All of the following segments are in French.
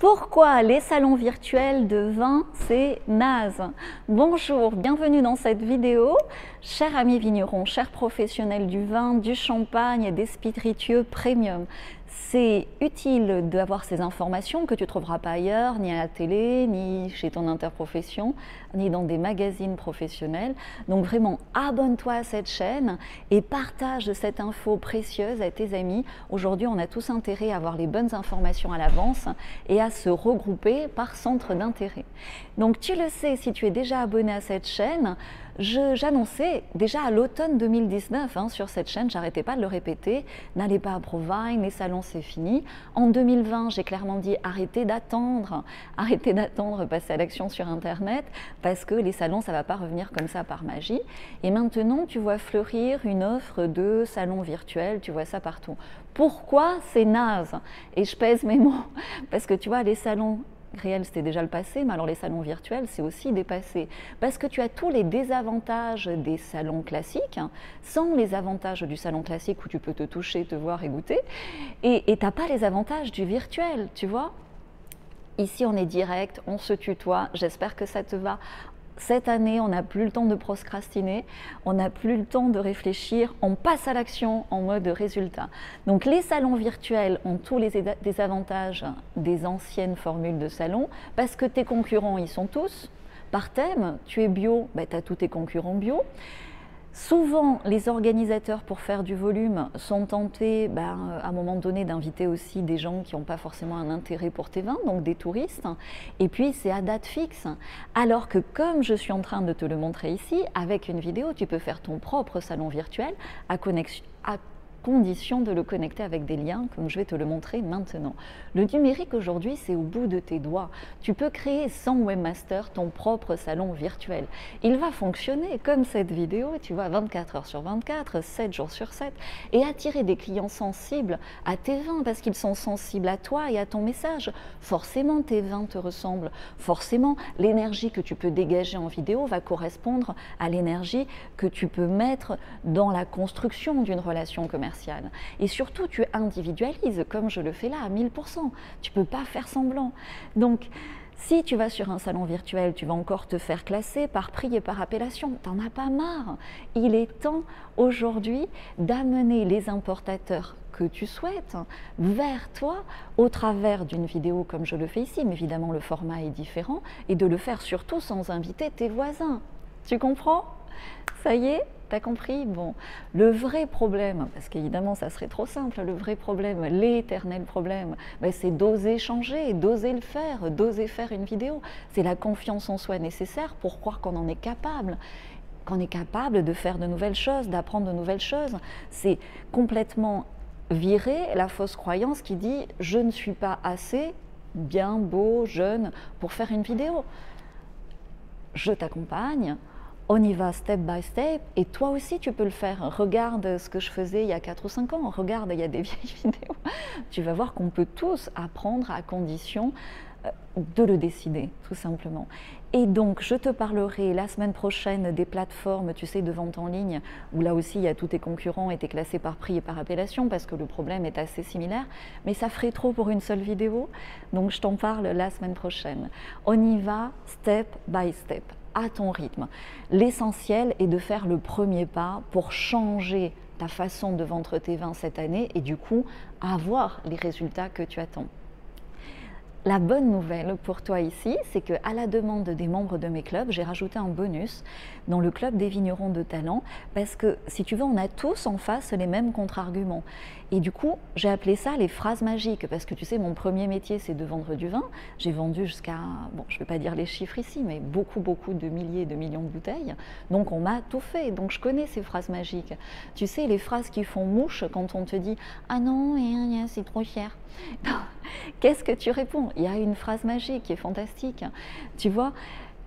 Pourquoi les salons virtuels de vin, c'est naze? Bonjour, bienvenue dans cette vidéo. Chers amis vignerons, chers professionnels du vin, du champagne et des spiritueux premium. C'est utile d'avoir ces informations que tu ne trouveras pas ailleurs, ni à la télé, ni chez ton interprofession, ni dans des magazines professionnels. Donc vraiment, abonne-toi à cette chaîne et partage cette info précieuse à tes amis. Aujourd'hui, on a tous intérêt à avoir les bonnes informations à l'avance et à se regrouper par centre d'intérêt. Donc tu le sais, si tu es déjà abonné à cette chaîne, j'annonçais déjà à l'automne 2019 sur cette chaîne, j'arrêtais pas de le répéter, n'allez pas à Provine, les salons c'est fini. En 2020, j'ai clairement dit arrêtez d'attendre, passez à l'action sur Internet parce que les salons ça va pas revenir comme ça par magie. Et maintenant tu vois fleurir une offre de salons virtuels, tu vois ça partout. Pourquoi c'est naze? Et je pèse mes mots parce que tu vois les salons réel, c'était déjà le passé, mais alors les salons virtuels, c'est aussi dépassé. Parce que tu as tous les désavantages des salons classiques, sans les avantages du salon classique où tu peux te toucher, te voir et goûter, et tu n'as pas les avantages du virtuel, tu vois. Ici, on est direct, on se tutoie, j'espère que ça te va. Cette année, on n'a plus le temps de procrastiner, on n'a plus le temps de réfléchir, on passe à l'action en mode résultat. Donc les salons virtuels ont tous les désavantages des anciennes formules de salon parce que tes concurrents, ils sont tous par thème. Tu es bio, tu as tous tes concurrents bio. Souvent, les organisateurs, pour faire du volume, sont tentés à un moment donné d'inviter aussi des gens qui n'ont pas forcément un intérêt pour tes vins, donc des touristes. Et puis, c'est à date fixe. Alors que comme je suis en train de te le montrer ici, avec une vidéo, tu peux faire ton propre salon virtuel à condition de le connecter avec des liens, comme je vais te le montrer maintenant. Le numérique aujourd'hui, c'est au bout de tes doigts. Tu peux créer sans webmaster ton propre salon virtuel. Il va fonctionner comme cette vidéo, tu vois, 24 heures sur 24, 7 jours sur 7, et attirer des clients sensibles à tes vins, parce qu'ils sont sensibles à toi et à ton message. Forcément, tes vins te ressemblent. Forcément, l'énergie que tu peux dégager en vidéo va correspondre à l'énergie que tu peux mettre dans la construction d'une relation commerciale. Et surtout, tu individualises, comme je le fais là, à 1000%. Tu ne peux pas faire semblant. Donc, si tu vas sur un salon virtuel, tu vas encore te faire classer par prix et par appellation. Tu n'en as pas marre. Il est temps aujourd'hui d'amener les importateurs que tu souhaites vers toi au travers d'une vidéo comme je le fais ici. Mais évidemment, le format est différent et de le faire surtout sans inviter tes voisins. Tu comprends? Ça y est? T'as compris? Bon, le vrai problème, parce qu'évidemment ça serait trop simple, le vrai problème, l'éternel problème, c'est d'oser changer, d'oser le faire, d'oser faire une vidéo. C'est la confiance en soi nécessaire pour croire qu'on en est capable, qu'on est capable de faire de nouvelles choses, d'apprendre de nouvelles choses. C'est complètement virer la fausse croyance qui dit « je ne suis pas assez bien, beau, jeune pour faire une vidéo ». Je t'accompagne. On y va step by step et toi aussi tu peux le faire. Regarde ce que je faisais il y a 4 ou 5 ans, regarde, il y a des vieilles vidéos. Tu vas voir qu'on peut tous apprendre à condition de le décider, tout simplement. Et donc, je te parlerai la semaine prochaine des plateformes, tu sais, de vente en ligne, où là aussi, il y a tous tes concurrents et tu es classé par prix et par appellation, parce que le problème est assez similaire, mais ça ferait trop pour une seule vidéo, donc je t'en parle la semaine prochaine. On y va step by step, à ton rythme. L'essentiel est de faire le premier pas pour changer ta façon de vendre tes vins cette année et du coup, avoir les résultats que tu attends. La bonne nouvelle pour toi ici, c'est qu'à la demande des membres de mes clubs, j'ai rajouté un bonus dans le club des vignerons de talent parce que, si tu veux, on a tous en face les mêmes contre-arguments. Et du coup, j'ai appelé ça les phrases magiques parce que tu sais, mon premier métier, c'est de vendre du vin. J'ai vendu jusqu'à, bon, je ne vais pas dire les chiffres ici, mais beaucoup de milliers, de millions de bouteilles. Donc, on m'a tout fait. Donc, je connais ces phrases magiques. Tu sais, les phrases qui font mouche quand on te dit « Ah non, c'est trop cher ». Qu'est-ce que tu réponds? Il y a une phrase magique qui est fantastique, tu vois,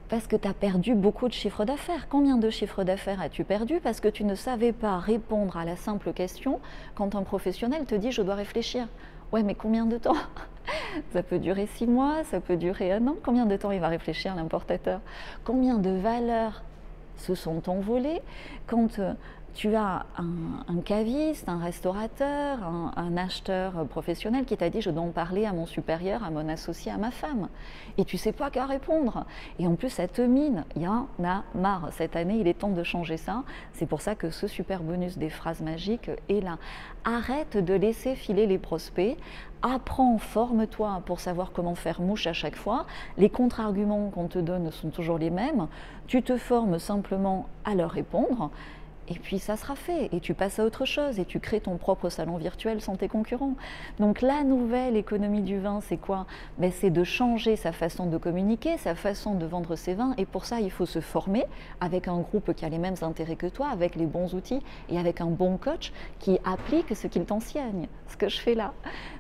parce que tu as perdu beaucoup de chiffre d'affaires. Combien de chiffre d'affaires as-tu perdu parce que tu ne savais pas répondre à la simple question quand un professionnel te dit « je dois réfléchir ». Ouais, mais combien de temps? Ça peut durer 6 mois, ça peut durer 1 an. Combien de temps il va réfléchir l'importateur? Combien de valeurs se sont envolées quand tu as un caviste, un restaurateur, un acheteur professionnel qui t'a dit je dois en parler à mon supérieur, à mon associé, à ma femme. Et tu ne sais pas quoi répondre. Et en plus, ça te mine. Il y en a marre. Cette année, il est temps de changer ça. C'est pour ça que ce super bonus des phrases magiques est là. Arrête de laisser filer les prospects. Apprends, forme-toi pour savoir comment faire mouche à chaque fois. Les contre-arguments qu'on te donne sont toujours les mêmes. Tu te formes simplement à leur répondre. Et puis ça sera fait, et tu passes à autre chose, et tu crées ton propre salon virtuel sans tes concurrents. Donc la nouvelle économie du vin, c'est quoi? Ben, c'est de changer sa façon de communiquer, sa façon de vendre ses vins, et pour ça il faut se former avec un groupe qui a les mêmes intérêts que toi, avec les bons outils, et avec un bon coach qui applique ce qu'il t'enseigne, ce que je fais là.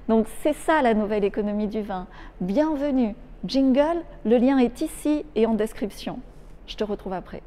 Donc c'est ça la nouvelle économie du vin. Bienvenue, jingle, le lien est ici et en description. Je te retrouve après.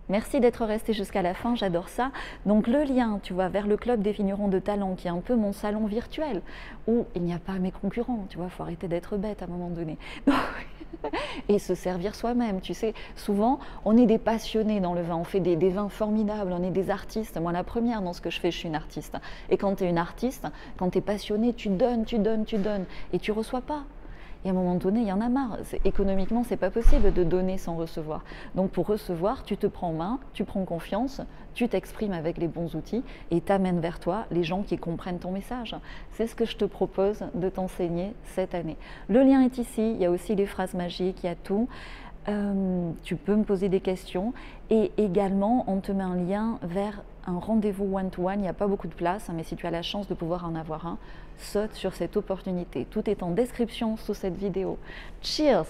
Merci d'être resté jusqu'à la fin, j'adore ça. Donc le lien, tu vois, vers le club des vignerons de talent, qui est un peu mon salon virtuel, où il n'y a pas mes concurrents, tu vois, il faut arrêter d'être bête à un moment donné. Et se servir soi-même, tu sais, souvent on est des passionnés dans le vin, on fait des vins formidables, on est des artistes. Moi la première dans ce que je fais, je suis une artiste. Et quand tu es une artiste, quand tu es passionné, tu donnes, et tu reçois pas. Et à un moment donné, il y en a marre. Économiquement, c'est pas possible de donner sans recevoir. Donc pour recevoir, tu te prends en main, tu prends confiance, tu t'exprimes avec les bons outils et t'amènes vers toi les gens qui comprennent ton message. C'est ce que je te propose de t'enseigner cette année. Le lien est ici, il y a aussi les phrases magiques, il y a tout. Tu peux me poser des questions et également on te met un lien vers un rendez-vous one-to-one. Il n'y a pas beaucoup de place, mais si tu as la chance de pouvoir en avoir un, saute sur cette opportunité. Tout est en description sous cette vidéo. Cheers!